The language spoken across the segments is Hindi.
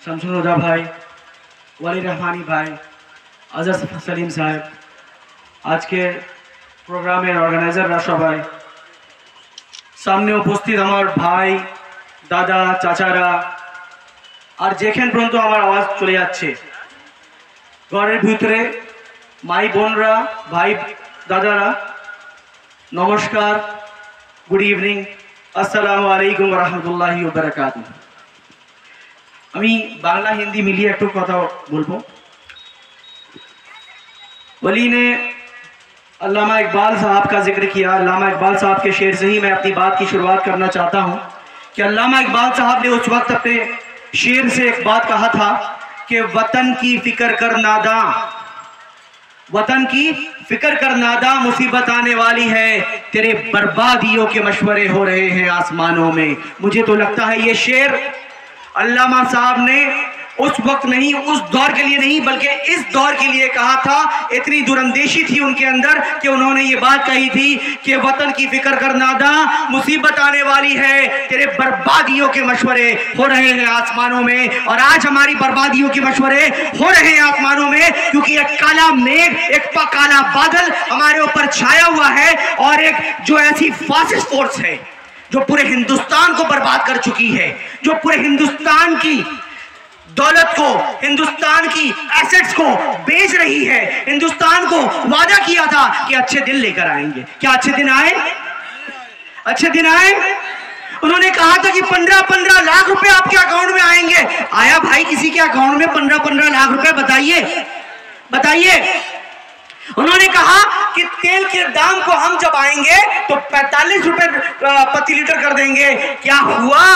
शमसुल हुदा भाई, वली रहमानी भाई, अजहर सलीम साहब, आज के প্রোগ্রামের অর্গানাইজার সবাই, সামনে উপস্থিত আমার ভাই, দাদা, চাচারা, আর যেখান পর্যন্ত আমার আওয়াজ চলে যাচ্ছে, ঘরের ভিতরে মাই বোনরা, ভাই দাদারা, নমস্কার, গুড ইভিনিং, আসসালামু আলাইকুম ওয়া রাহমাতুল্লাহি ওয়া বারাকাতুহু। আমি বাংলা হিন্দি মিলিয়ে একটু কথা বলবো। वली ने अल्लामा इकबाल साहब का जिक्र किया। अल्लामा इकबाल साहब के शेर से ही मैं अपनी बात की शुरुआत करना चाहता हूँ कि अल्लामा इकबाल साहब ने उस वक्त अपने शेर से एक बात कहा था कि वतन की फिक्र कर नादा, वतन की फिक्र कर नादा, मुसीबत आने वाली है, तेरे बर्बादियों के मशवरे हो रहे हैं आसमानों में। मुझे तो लगता है ये शेर अल्लामा साहब ने उस वक्त नहीं, उस दौर के लिए नहीं, बल्कि इस दौर के लिए कहा था। इतनी दुरंदेशी थी उनके अंदर कि उन्होंने ये बात कही थी कि वतन की फिक्र कर नादा, मुसीबत आने वाली है, तेरे बर्बादियों के मशवरे हो रहे हैं आसमानों में। और आज हमारी बर्बादियों के मशवरे हो रहे हैं आसमानों में, क्योंकि एक काला मेघ, एक काला बादल हमारे ऊपर छाया हुआ है, और एक जो ऐसी फासिस्ट फोर्स है जो पूरे हिंदुस्तान को बर्बाद कर चुकी है, जो पूरे हिंदुस्तान की दौलत को, हिंदुस्तान की एसेट्स को बेच रही है। हिंदुस्तान को वादा किया था कि अच्छे दिन लेकर आएंगे। क्या अच्छे दिन आए? अच्छे दिन आए? उन्होंने कहा था कि 15-15 लाख रुपए आपके अकाउंट में आएंगे। आया भाई किसी के अकाउंट में 15-15 लाख रुपए? बताइए, बताइए। उन्होंने कहा कि तेल के दाम को हम जब आएंगे तो 45 रुपए प्रति लीटर कर देंगे। क्या हुआ?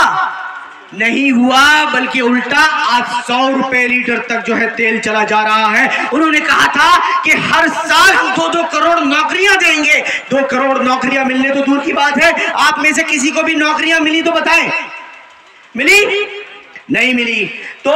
नहीं हुआ, बल्कि उल्टा आज 100 रुपए लीटर तक जो है तेल चला जा रहा है। उन्होंने कहा था कि हर साल हम 2-2 करोड़ नौकरियां देंगे। 2 करोड़ नौकरियां मिलने तो दूर की बात है, आप में से किसी को भी नौकरियां मिली तो बताएं, मिली? नहीं मिली। तो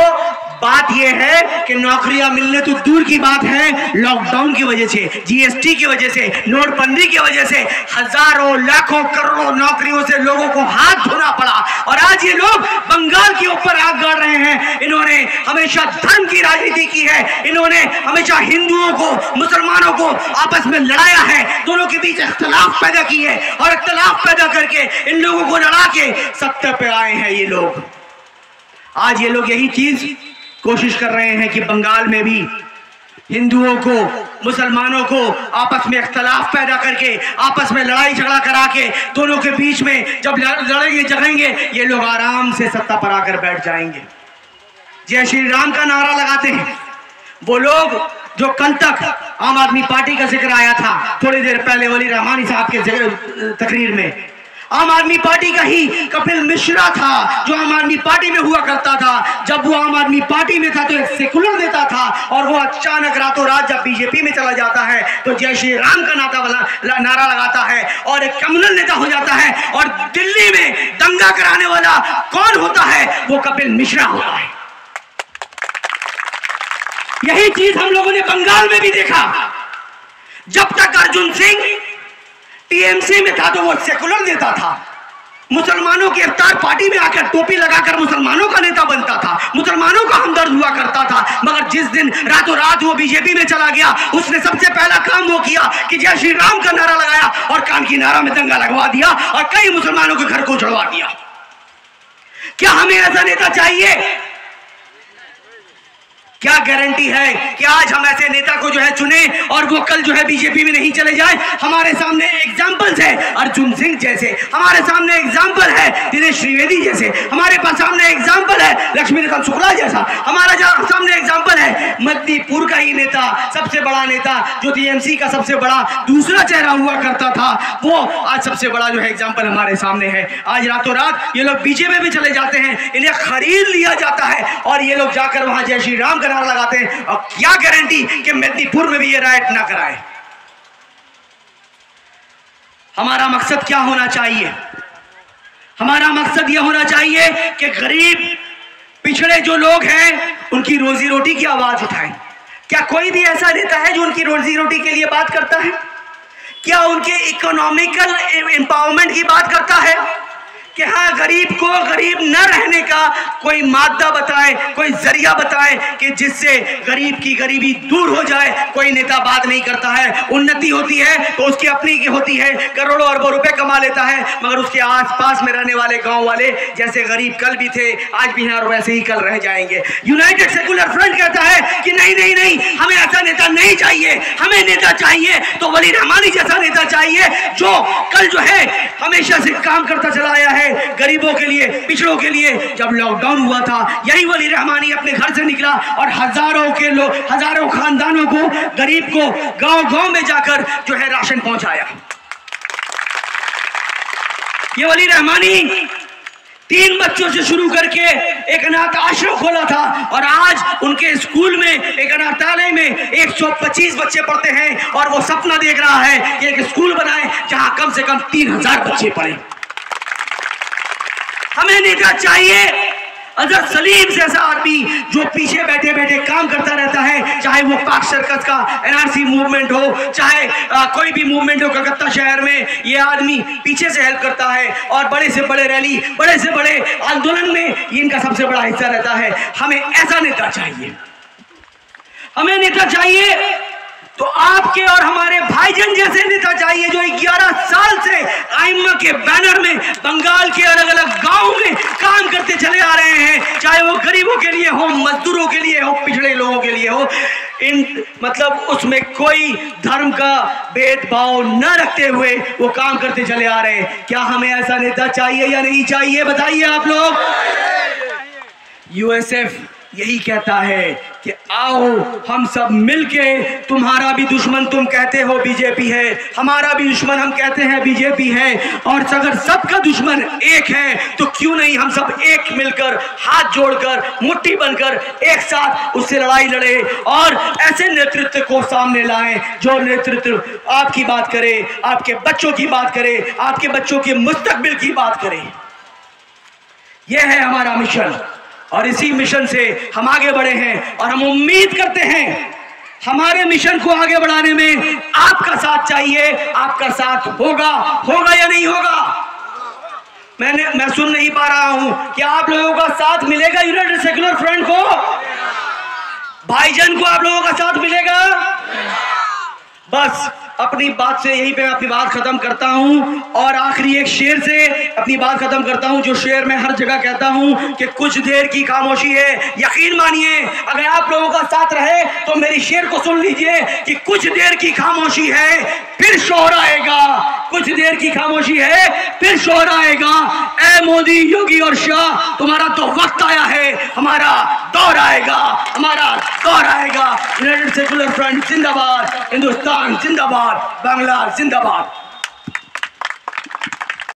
बात यह है कि नौकरियां मिलने तो दूर की बात है, लॉकडाउन की वजह से, जीएसटी की वजह से, नोटबंदी की वजह से हजारों, लाखों, करोड़ों नौकरियों से लोगों को हाथ धोना पड़ा। और आज ये लोग बंगाल के ऊपर आग गाड़ रहे हैं। इन्होंने हमेशा धर्म की राजनीति की है, इन्होंने हमेशा हिंदुओं को, मुसलमानों को आपस में लड़ाया है, दोनों के बीच इख्तलाफ पैदा की है, और इख्तलाफ पैदा करके इन लोगों को लड़ा के सत्ता पे आए हैं ये लोग। आज ये लोग यही चीज कोशिश कर रहे हैं कि बंगाल में भी हिंदुओं को, मुसलमानों को आपस में इख्तलाफ पैदा करके, आपस में लड़ाई झगड़ा करा के, दोनों के बीच में जब लड़ेंगे झगड़ेंगे, ये लोग आराम से सत्ता पर आकर बैठ जाएंगे। जय श्री राम का नारा लगाते हैं वो लोग जो कल तक आम आदमी पार्टी का जिक्र आया था, थोड़ी देर पहले वली रहमानी साहब के तकरीर में, आम आदमी पार्टी का ही कपिल मिश्रा था जो आम आदमी पार्टी में हुआ करता था। जब वो आम आदमी पार्टी में था तो एक सेकुलर नेता था, और वो अचानक रातों रात जब बीजेपी में चला जाता है तो जय श्री राम का नारा लगाता है और एक कम्युनल नेता हो जाता है। और दिल्ली में दंगा कराने वाला कौन होता है? वो कपिल मिश्रा होता है। यही चीज हम लोगों ने बंगाल में भी देखा। जब तक अर्जुन सिंह टीएमसी में था तो वो सेकुलर नेता था, मुसलमानों की इफ्तार पार्टी में आकर टोपी लगाकर मुसलमानों का नेता बनता था, मुसलमानों का हमदर्द हुआ करता था। मगर जिस दिन रातों रात वो बीजेपी में चला गया, उसने सबसे पहला काम वो किया कि जय श्री राम का नारा लगाया और कान की नारा में दंगा लगवा दिया और कई मुसलमानों के घर को उजड़वा दिया। क्या हमें ऐसा नेता चाहिए? क्या गारंटी है कि आज हम ऐसे नेता को जो है चुने और वो कल जो है बीजेपी में नहीं चले जाए? हमारे सामने एग्जाम्पल्स है अर्जुन सिंह जैसे, हमारे सामने एग्जाम्पल है दिनेश त्रिवेदी जैसे, हमारे पास सामने एग्जाम्पल है लक्ष्मीकांत शुक्ला जैसा, हमारा सामने एग्जाम्पल है मदनीपुर का ही नेता, सबसे बड़ा नेता जो टीएमसी का सबसे बड़ा दूसरा चेहरा हुआ करता था, वो आज सबसे बड़ा जो है एग्जाम्पल हमारे सामने है। आज रातों रात ये लोग बीजेपी में चले जाते हैं, इन्हें खरीद लिया जाता है और ये लोग जाकर वहां जय श्री राम का नारा लगाते हैं। और क्या गारंटी कि मेदिनीपुर में भी ये राइट ना कराए? हमारा मकसद क्या होना चाहिए? हमारा मकसद यह होना चाहिए कि गरीब पिछड़े जो लोग हैं उनकी रोजी रोटी की आवाज उठाएं। क्या कोई भी ऐसा नेता है जो उनकी रोजी रोटी के लिए बात करता है? क्या उनके इकोनॉमिकल एम्पावरमेंट की बात करता है कि हाँ गरीब को गरीब न रहने का कोई मादा बताए, कोई जरिया बताएं कि जिससे गरीब की गरीबी दूर हो जाए। कोई नेता बात नहीं करता है, उन्नति होती है तो उसकी अपनी की होती है, करोड़ों अरबों रुपए कमा लेता है, मगर उसके आसपास में रहने वाले गांव वाले जैसे गरीब कल भी थे आज भी हैं और वैसे ही कल रह जाएंगे। यूनाइटेड सेकुलर फ्रंट कहता है कि नहीं नहीं नहीं, हमें ऐसा नेता नहीं चाहिए, हमें नेता चाहिए तो वली रहमानी जैसा नेता चाहिए जो कल जो है हमेशा से काम करता चला आया है गरीबों के लिए, पिछड़ों के लिए। जब लॉकडाउन हुआ था यही वली रहमानी अपने घर से निकला और हजारों के लोग, हजारों खानदानों को, गरीब को गांव-गांव में जाकर जो है राशन पहुंचाया। ये वली रहमानी 3 बच्चों से शुरू करके एक अनाथ आश्रम खोला था और आज उनके स्कूल में, एक अनाथालय में 125 बच्चे पढ़ते हैं और वो सपना देख रहा है कि एक स्कूल बनाए जहां कम से कम 3000 बच्चे पढ़े। हमें नेता चाहिए अजहर सलीम जैसा आदमी जो पीछे बैठे बैठे काम करता रहता है, चाहे वो पाक सर्कस का एनआरसी मूवमेंट हो, चाहे कोई भी मूवमेंट हो कलकत्ता शहर में, ये आदमी पीछे से हेल्प करता है और बड़े से बड़े रैली, बड़े से बड़े आंदोलन में ये इनका सबसे बड़ा हिस्सा रहता है। हमें ऐसा नेता चाहिए, हमें नेता चाहिए तो आपके और हमारे भाईजान जैसे नेता चाहिए जो 11 साल से आइम्मा के बैनर में बंगाल के अलग अलग गांव में काम करते चले आ रहे हैं, चाहे वो गरीबों के लिए हो, मजदूरों के लिए हो, पिछड़े लोगों के लिए हो। मतलब उसमें कोई धर्म का भेदभाव न रखते हुए वो काम करते चले आ रहे हैं। क्या हमें ऐसा नेता चाहिए या नहीं चाहिए, बताइए आप लोग। यूएसएफ यही कहता है कि आओ हम सब मिलके, तुम्हारा भी दुश्मन तुम कहते हो बीजेपी है, हमारा भी दुश्मन हम कहते हैं बीजेपी है, और अगर सबका दुश्मन एक है तो क्यों नहीं हम सब एक मिलकर, हाथ जोड़कर, मुट्ठी बनकर एक साथ उससे लड़ाई लड़े और ऐसे नेतृत्व को सामने लाएं जो नेतृत्व आपकी बात करे, आपके बच्चों की बात करे, आपके बच्चों के मुस्तकबिल की बात करे। यह है हमारा मिशन और इसी मिशन से हम आगे बढ़े हैं और हम उम्मीद करते हैं हमारे मिशन को आगे बढ़ाने में आपका साथ चाहिए। आपका साथ होगा या नहीं होगा? मैं सुन नहीं पा रहा हूं कि आप लोगों का साथ मिलेगा यूनाइटेड सेकुलर फ्रंट को, भाईजान को आप लोगों का साथ मिलेगा? बस अपनी बात से यहीं पे अपनी बात खत्म करता हूं और आखिरी एक शेर से अपनी बात खत्म करता हूं, जो शेर मैं हर जगह कहता हूं कि कुछ देर की खामोशी है। यकीन मानिए अगर आप लोगों का साथ रहे तो मेरी शेर को सुन लीजिए कि कुछ देर की खामोशी है फिर शोर आएगा, कुछ देर की खामोशी है फिर शोर आएगा। ऐ मोदी, योगी और शाह, तुम्हारा तो वक्त आया है, हमारा दौर आएगा, हमारा दौर आएगा। यूनाइटेड सेकुलर फ्रंट जिंदाबाद, हिंदुस्तान जिंदाबाद, बांग्ला जिंदाबाद।